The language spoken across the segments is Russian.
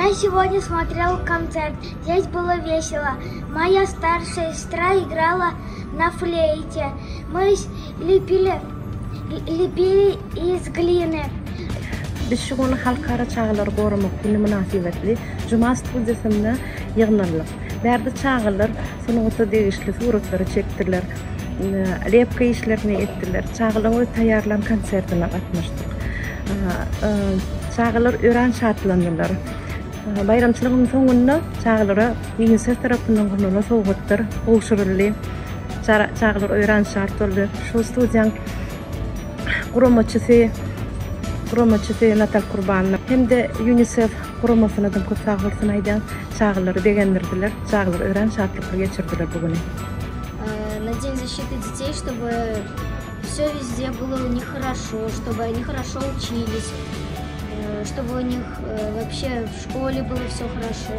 Я сегодня смотрел концерт. Здесь было весело. Моя старшая сестра играла на флейте. Мы лепили из глины. Bişşuğunu halkara çağılar korumak günü münasibetli Cuma studiyasında yığınırlar. Bärde çağılar, sonunda degişli suratları çektiler. Repka işlerini ettiler. Çağılar öz tayarlan konsertine katmıştık. Çağılar öğren şartlandılar. Bayramçılığın sonunda çağılara UNICEF tarafından kurulan soğuklar oğuşuruldu. Çağılar öğren şart oldu. Şu studiyan kurumaçısı Natal Kurbanlı hem de UNICEF kurumasına da çok sağ olsun aydan çağıları beğendirdiler. Çağılar öğren şartlıkları geçirdiler bugün. На День защиты детей, чтобы все везде было у них хорошо, чтобы они хорошо учились, чтобы у них вообще в школе было все хорошо.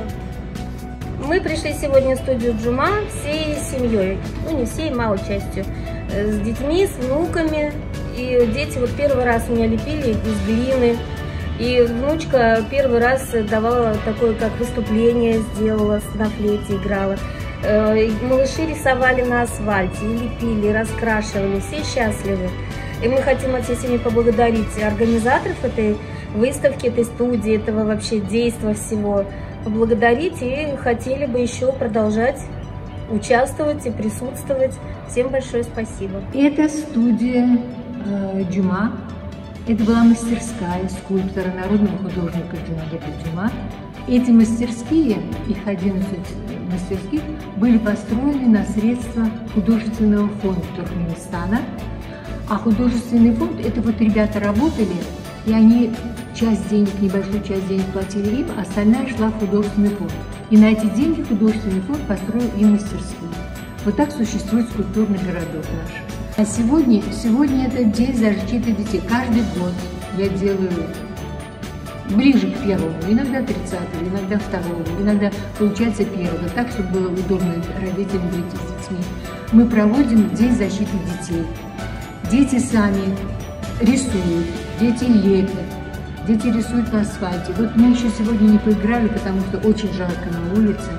Мы пришли сегодня в студию Джума всей семьей, ну не всей, малой частью, с детьми, с внуками. И дети вот первый раз у меня лепили из глины. И внучка первый раз давала такое, как выступление сделала, на флейте играла. Малыши рисовали на асфальте, и лепили, и раскрашивали, все счастливы. И мы хотим от всей семьи поблагодарить организаторов этой выставки, этой студии, этого вообще действа всего. Поблагодарить и хотели бы еще продолжать участвовать и присутствовать. Всем большое спасибо. Это студия Джума. Это была мастерская скульптора, народного художника Джумалека Джума. Эти мастерские, их 11 мастерских, были построены на средства художественного фонда Туркменистана. А художественный фонд, это вот ребята работали, и они часть денег, небольшую часть денег платили им, а остальная шла в художественный фонд. И на эти деньги художественный фонд построил и мастерскую. Вот так существует скульптурный городок наш. А сегодня это День защиты детей. Каждый год я делаю ближе к первому, иногда 30-го, иногда 2-го, иногда получается 1-го, так, чтобы было удобно родителям прийти с детьми. Мы проводим День защиты детей. Дети сами рисуют, дети лепят, дети рисуют на асфальте. Вот мы еще сегодня не поиграли, потому что очень жарко на улице.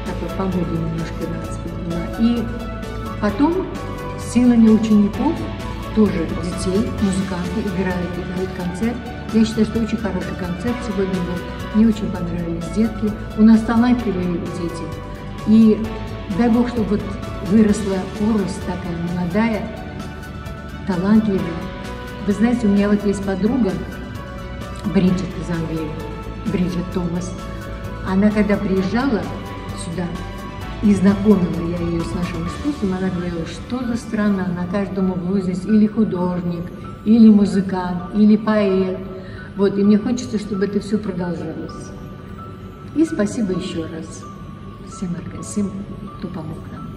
Такой погода немножко нас подняла. И потом силами учеников, тоже детей, музыканты играют концерт. Я считаю, что очень хороший концерт сегодня был. Мне очень понравились детки. У нас талантливые дети. И дай Бог, чтобы вот выросла поросль такая молодая, талантливая. Вы знаете, у меня вот есть подруга Бриджит из Англии, Бриджит Томас. Она когда приезжала сюда, и знакомила я ее с нашим искусством, она говорила, что за страна, на каждом углу здесь или художник, или музыкант, или поэт. Вот, и мне хочется, чтобы это все продолжалось. И спасибо еще раз всем, кто помог нам.